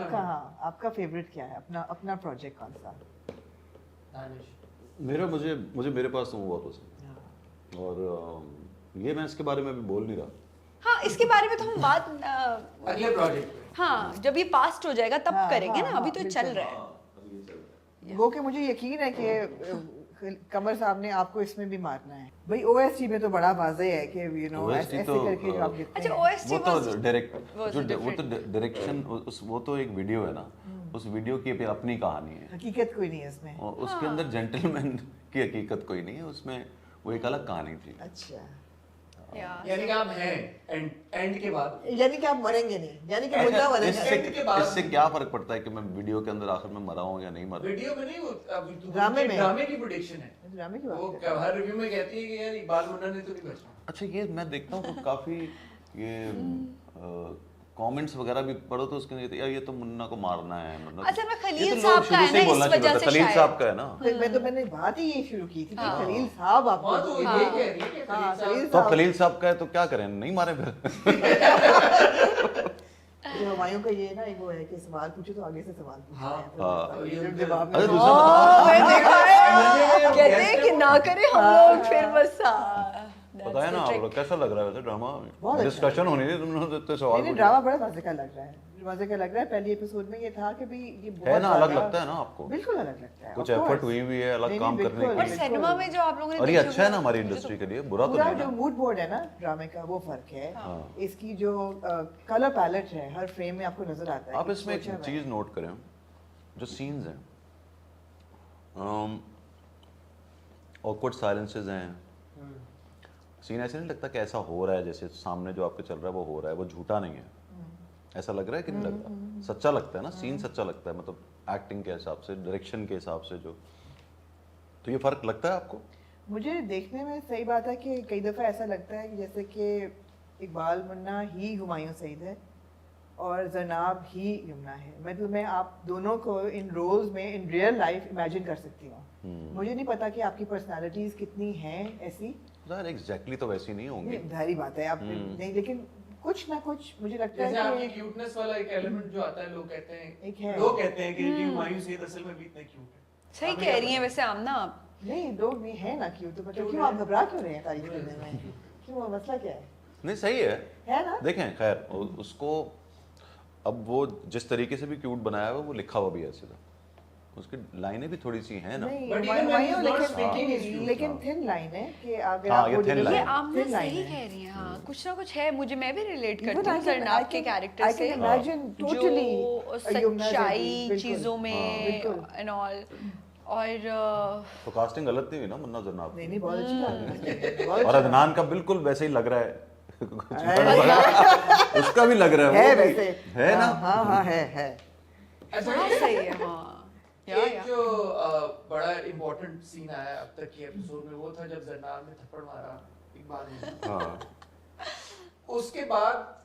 आपका फेवरेट क्या है, अपना अपना प्रोजेक्ट कौन सा? मेरा मुझे मेरे पास तो वो बहुत पसंद है और ये मैं इसके बारे में भी बोल नहीं रहा। हाँ, इसके बारे में तो हम बात अगले प्रोजेक्ट पे, हाँ जब ये पास्ट हो जाएगा तब करेंगे ना, अभी तो चल रहा है। वो कि मुझे यकीन है कि कमर साहब ने आपको इसमें भी मारना है भाई। ओएसटी में तो बड़ा वाज़ेह है कि यू नो ऐसे करके जो आप लिखते अच्छा, हैं। ओएसटी वो तो डायरेक्शन वो तो एक वीडियो है ना, उस वीडियो की अपनी कहानी है, हकीकत कोई नहीं है इसमें। और उसके अंदर जेंटलमैन की हकीकत कोई नहीं है उसमें, वो एक अलग कहानी थी। अच्छा, यानी कि आप हैं एंड के बाद, यानी कि आप मरेंगे नहीं, यानी कि मुद्दा बनेगा। इससे क्या फर्क पड़ता है कि मैं वीडियो के अंदर आखिर में मरा हूँ या नहीं मरा? वीडियो में नहीं, वो ड्रामे की प्रोडिक्शन है। ड्रामे की वो बात है। हर रिव्यू में कहती है कि यार इकबाल मुन्ना ने तो नहीं बचना। अच्छा, ये मैं देखता हूँ तो काफी ये कमेंट्स वगैरह भी पढ़ो तो उसके अंदर यार ये तो मुन्ना को मारना है, मतलब अच्छा, मैं ये खलील तो साहब लोग का है शुरू से ही ना, बोलना इस शुरू वजह करते से खलील शायद। साहब का है ना। मैंने बात ही ये शुरू की थी कि खलील साहब आपको हाँ, तो ये कह रही है कि खलील साहब तो खलील साहब का है तो क्या करें, नहीं मारे फिर? ये हुमायूं का ये ना एक वो है कि सवाल पूछो तो आगे से सवाल पूछो। हाँ। जब जवाब अरे में दूसरा मैंने देखा है, कहते हैं कि ना करें हम लोग फिर बस पता है ना आप लोग कैसा लग रहा है वैसे ड्रामा? बहुत अच्छा डिस्कशन होनी थी, तुम लोग इतने सवाल नहीं, पूछे। ड्रामा बड़ा मजे का लग रहा है, मजे का लग रहा है। पहले एपिसोड में ये था कि भी ये बहुत है ना, अलग ज्यादा- लगता है ना आपको? बिल्कुल अलग लगता है, कुछ of course। एफर्ट हुई हुई है अलग नहीं, काम नहीं, करने बिल्कुल, और की, सिनेमा में जो आप लोगों ने और ये देखी अच्छा है ना होगी, हमारी मुझे तो- इंडस्ट्री के लिए, बुरा तो पूरा नहीं जो है ना। मूड बोर्ड है ना ड्रामे का, वो फर्क है। हाँ। इसकी जो कलर पैलेट है हर फ्रेम में आपको नजर आता है। आप कि इसमें एक सोचा हुआ है। चीज नोट करें, जो सीन्स हैं, ऑकवर्ड साइलेंसेस हैं, सीन ऐसे नहीं लगता कि ऐसा हो रहा है जैसे सामने जो आपके चल रहा है वो हो रहा है, वो झूठा नहीं है, ऐसा लग रहा है कि नहीं लगता? सच्चा लगता है ना, सीन सच्चा लगता है, मतलब एक्टिंग के हिसाब से, डायरेक्शन के हिसाब से जो, तो ये फर्क लगता है आपको? मुझे देखने में सही बात है कि कई दफ़ा ऐसा लगता है कि जैसे कि इकबाल मुन्ना ही हुमायूं सईद है और जनाब ही यमुना है। मतलब मैं आप दोनों को इन रोल्स में इन रियल लाइफ इमेजिन कर सकती हूँ। मुझे नहीं पता कि आपकी पर्सनालिटीज कितनी हैं ऐसी, एग्जैक्टली तो वैसी नहीं होंगी, जाहिर बात है आप नहीं, लेकिन कुछ ना कुछ मुझे लगता जैसे आपकी है कि क्यूटनेस वाला एक एलिमेंट जो आता है, लोग कहते एक हैं, है। लोग कहते हैं कि जी हुमायूं सईद असल में भी इतने क्यूट है। सही कह रही हैं वैसे आमना आप। नहीं, लोग भी है ना क्यों, तो मतलब क्यों आप घबरा क्यों रहे हैं तारीफ करने में? क्यों, मसला क्या नहीं सही है ना? देखें खैर उसको अब वो जिस तरीके से भी क्यूट बनाया हुआ वो लिखा हुआ भी ऐसे था, उसकी लाइनें भी थोड़ी सी हैं ना। नहीं, But even when he's not speaking, he's cute. लेकिन थिन लाइन है कि अगर हाँ, आप ये वो thin deliver- line ये है। आमना thin line सही है। कह रही हैं, हाँ कुछ ना कुछ है, मैं भी रिलेट Even करती हूँ I can- सरनाब I के can- कैरेक्टर I से, can imagine totally जो a Yumna सच्चाई Zaidi, बिल्कुल। चीजों में बिल्कुल। एंड ऑल, और तो कास्टिंग गलत नहीं हुई ना मुन्ना जनाब? नहीं नहीं, बहुत अच्छी बात है, बहुत और अच्छी अदनान का बिल्कुल वैसे ही लग रहा है उसका भी लग रहा है, है वो भी- वैसे, है ना? हाँ हाँ है। अच्छा, हाँ सही है, हाँ एक जो बड़ा इम्पोर्टेंट सीन आया अब तक के एपिसोड में, वो था जब जरनाब ने थप्पड़ मारा इकबाल ने। हाँ उसके बाद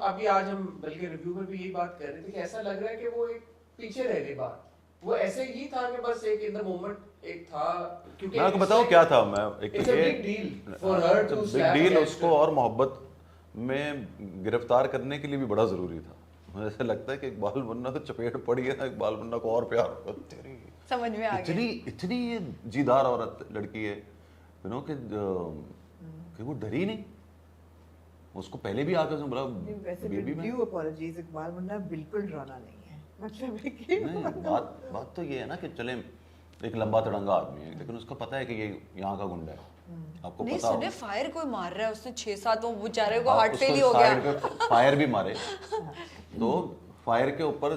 अभी आज हम बल्कि रिव्यू में भी यही बात कर रहे थे कि ऐसा लग रहा है कि वो एक पीछे रह गई बात, वो ऐसे ही था कि बस एक इन द मोमेंट एक था, क्योंकि मैं आपको बताऊं क्या था, मैं एक It's a big deal for her to big slap deal, against उसको her. और मोहब्बत में गिरफ्तार करने के लिए भी बड़ा जरूरी था। मुझे ऐसा लगता है कि इकबाल मुन्ना को चपेट पड़ी है ना, इकबाल मुन्ना को और प्यार हो, तेरी समझ में आ गया। इतनी ये जीदार औरत लड़की है, यू नो कि वो डरी नहीं, उसको पहले भी आकर बोला नहीं, वैसे बेबी में ड्यू अपॉलजीज, इकबाल मुन्ना बिल्कुल डराना नहीं है, मतलब है कि नहीं, बात तो ये है ना कि चले एक लंबा तड़ंगा आदमी है, लेकिन उसको पता है कि ये यहाँ का गुंडा है, आपको नहीं पता सुने, फायर कोई मार रहा है, उसने 6-7 वो बेचारे को हाँ, हार्ट उसको फेल ही हो गया। साइड पे फायर भी मारे तो फायर के ऊपर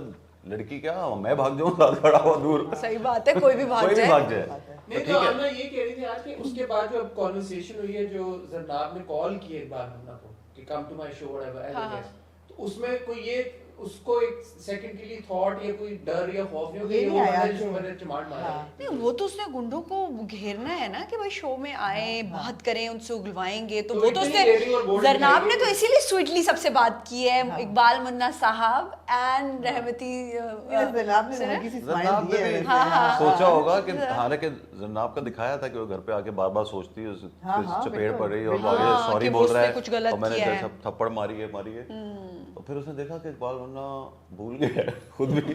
लड़की क्या, मैं भाग जाऊँ खड़ा हुआ दूर, सही बात है, कोई भी भाग कोई भी जाए। भाग जाए नहीं, तो तो ठीक है। आमना ये कह रही थी आज कि उसके बाद जो अब कॉन्वर्सेशन हुई है, जो जरनाब ने कॉल की है इकबाल मुन्ना को कि come to my show whatever as a guest, तो उसमें कोई ये उसको एक सेकंड के लिए थॉट या कोई डर या खौफ नहीं हो ये कि नहीं वो आया बंदा कि- जिसको मैंने चमाट मारा है। हाँ। नहीं, वो तो उसने गुंडों को घेरना है ना कि भाई शो में आए, बात करें, उनसे उगलवाएंगे, तो तो वो तो इतनी उसने daring और bold जरनाब ने दिखाई तो इसीलिए स्वीटली सबसे बात की है, इकबाल मुन्ना साहब एंड रहमती जनाब ने हल्की सी स्माइल जनाब दी ने है भी वैसे, हाँ, हाँ। सोचा होगा कि हालांकि जनाब का दिखाया था कि वो घर पे आके बार बार सोचती है, हाँ, हाँ, चपेट बिल्कुल, पड़ रही है और बिल्कुल। आगे हाँ, सॉरी कि बोल वो रहा है उसने कुछ गलत और मैंने किया है। थप्पड़ मारी है और फिर उसने देखा कि इकबाल वरना भूल गया है खुद भी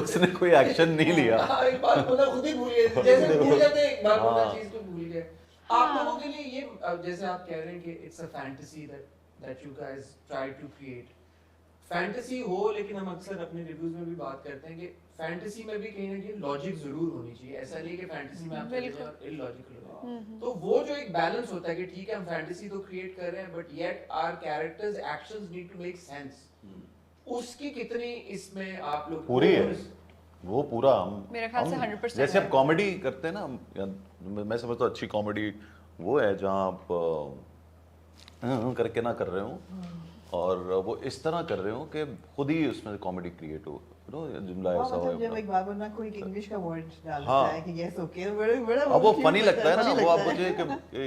उसने कोई एक्शन नहीं लिया। हाँ, एक बार बोला खुद ही भूल गए, जैसे भूल जाते हैं एक बार बोला हाँ। चीज को भूल गए। आप लोगों के लिए ये जैसे आप कह रहे हैं कि it's a fantasy that you guys try to create, fantasy हो, लेकिन हम अक्सर अपने रिव्यूज में भी बात करते हैं कि फैंटेसी में भी कहीं ना कहीं लॉजिक जरूर होनी चाहिए। ऐसा नहीं कि फैंटेसी में आप चले जाओ और इलॉजिकल हो। तो वो जो एक बैलेंस होता है कि ठीक है हम फैंटेसी तो क्रिएट कर रहे हैं but yet our characters actions need to make sense, उसकी कितनी इसमें आप लोग पूरी है वो पूरा। मेरे ख्याल से 100% जैसे है। आप कॉमेडी करते हैं ना, मैं समझता हूँ अच्छी कॉमेडी वो है जहाँ आप करके ना कर रहे हो और वो इस तरह कर रहे हो कि खुद ही उसमें कॉमेडी क्रिएट हो, जुमला ऐसा हो। मतलब जब एक बार वरना कोई इंग्लिश का वर्ड डाल देता हाँ। है कि यस ओके, बड़ा बड़ा अब वो cute फनी लगता है ना, funny वो आप लगता मुझे है।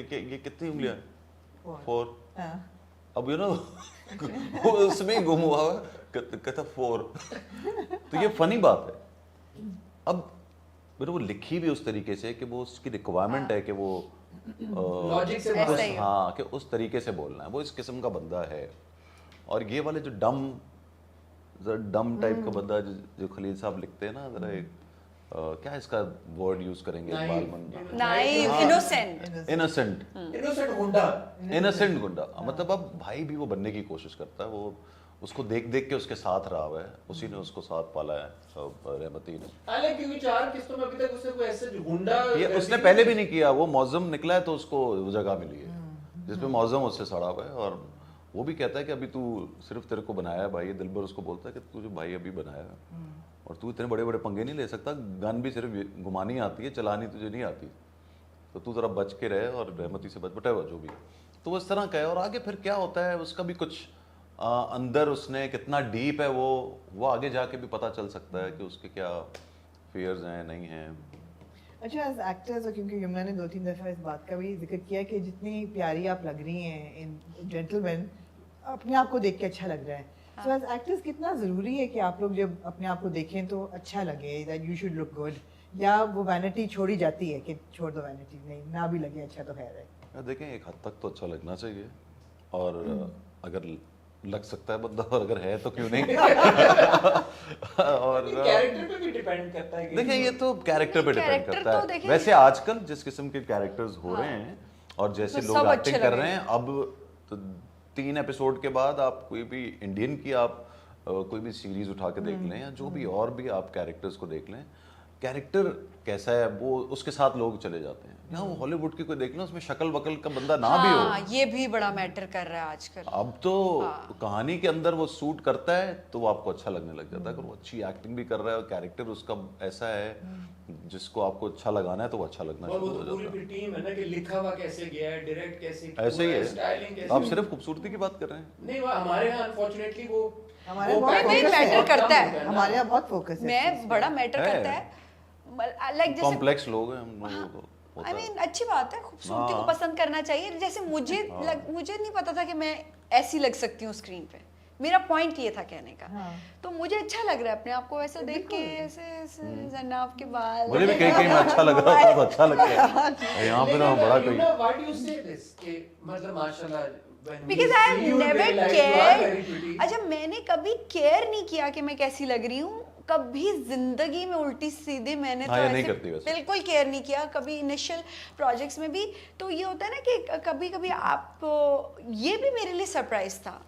कि ये कितनी उंगलियां हैं? Four. 4। हाँ। अब यू नो वो उसमें ही गुम हुआ है, कहता 4। तो ये फनी बात है। अब मेरे वो लिखी भी उस तरीके से कि वो उसकी रिक्वायरमेंट है कि वो लॉजिक से ऐसा ही है। हाँ कि उस तरीके से बोलना है, वो इस किस्म का बंदा है। और ये वाले जो डम टाइप का बंदा जो खलील साहब लिखते हैं ना, जरा एक क्या इसका वर्ड यूज करेंगे, इकबाल मंदा, नाइव, हाँ। इनोसेंट, इनोसेंट गुंडा, इनोसेंट गुंडा। मतलब अब भाई भी वो बनने की कोशिश करता है, वो उसको देख देख के उसके साथ रहा हुआ है, उसी ने उसको साथ पाला है, रहमती ने। हालांकि क्योंकि 4 किस्तों में अभी तक उसने कोई ऐसे गुंडा ये उसने पहले भी नहीं किया, वो मौजम निकला है तो उसको वो जगह मिली है जिसमें मौजम उससे सड़ा हुआ है। और वो भी कहता है कि अभी तू सिर्फ तेरे को बनाया है भाई, दिलबर उसको बोलता है कि तुझे भाई अभी बनाया है और तू इतने बड़े बड़े पंगे नहीं ले सकता, गन भी सिर्फ घुमानी आती है, चलानी तुझे नहीं आती, तो तू जरा बच के रहे और रहमती से बच बटा जो भी। तो वो इस तरह का है। और आगे फिर क्या होता है उसका भी कुछ अंदर उसने कितना डीप है वो आगे जाके भी पता चल सकता है कि उसके क्या फियर्स हैं नहीं हैं। अच्छा, एज एक्टर्स, क्योंकि यमुना ने 2-3 दफ़ा इस बात का भी जिक्र किया कि जितनी प्यारी आप लग रही हैं इन जेंटलमैन, अपने आप को देख के अच्छा लग रहा है। सो एज एक्टर्स कितना ज़रूरी है कि आप लोग जब अपने आप को देखें तो अच्छा लगे, that you should look good, या वो वैनिटी छोड़ी जाती है कि छोड़ दो वैनिटी, नहीं ना भी लगे अच्छा तो खैर है। देखें एक हद तक तो अच्छा लगना चाहिए, और अगर लग सकता है बंदा, और अगर है तो क्यों नहीं। और कैरेक्टर पे भी डिपेंड करता है कि देखिए ये तो कैरेक्टर पे डिपेंड कैरेक्टर करता तो है। देखिए- वैसे आजकल जिस किस्म के कैरेक्टर्स हो रहे हैं और जैसे तो लोग सब एक्टिंग अच्छे कर लगे। रहे हैं, अब तो 3 एपिसोड के बाद आप कोई भी इंडियन की आप कोई भी सीरीज उठा के देख लें या जो भी और भी आप कैरेक्टर्स को देख लें, कैरेक्टर कैसा है वो उसके साथ लोग चले जाते हैं। यहाँ वो हॉलीवुड की कोई देख लें, उसमें शक्ल वकल का बंदा ना भी हाँ, हो, ये भी बड़ा मैटर कर रहा है आजकल। अब तो कहानी के अंदर वो सूट करता है तो वो आपको अच्छा लगने लग जाता है। अगर वो अच्छी एक्टिंग भी कर रहा है और कैरेक्टर उसका ऐसा है जिसको आपको अच्छा लगाना है तो वो अच्छा लगना और वो शुरू हो तो पूरी जाता है। भी टीम है ना कि लिखा हुआ कैसे गया है, डायरेक्ट कैसे किया ऐसे ही हुआ है। स्टाइलिंग कैसे। आप सिर्फ खूबसूरती की बात कर रहे हैं। नहीं, वो हमारे यहाँ अनफॉर्चुनेटली वो हमारे वो बहुत package focus मैटर है। करता है। हमारे यहाँ बहुत फोकस है। मैं बड़ा मैटर है। करता है, लाइक जैसे कॉम्प्लेक्स लोग हैं हम लोगों को होता आई है। मीन अच्छी बात है, खूबसूरती को हाँ। पसंद करना चाहिए। जैसे मुझे मुझे नहीं पता था कि मैं ऐसी लग सकती हूँ स्क्रीन पे, मेरा पॉइंट ये था कहने का। हाँ। तो मुझे अच्छा लग रहा है अपने आप को ऐसे देख के, ऐसे जनाब के बाल। मुझे भी कहीं में अच्छा लग रहा था तो अच्छा लग गया। यहाँ पे ना बड़ा कोई व्हाट डू यू से दिस कि मतलब माशाल्लाह because I have never care. अच्छा, मैंने कभी केयर नहीं किया कि मैं कैसी लग रही हूँ कभी जिंदगी में। उल्टी सीधे मैंने हाँ, तो ये नहीं ऐसे करती वैसे। बिल्कुल केयर नहीं किया कभी इनिशियल प्रोजेक्ट्स में भी। तो ये होता है ना कि कभी कभी आप, ये भी मेरे लिए सरप्राइज था।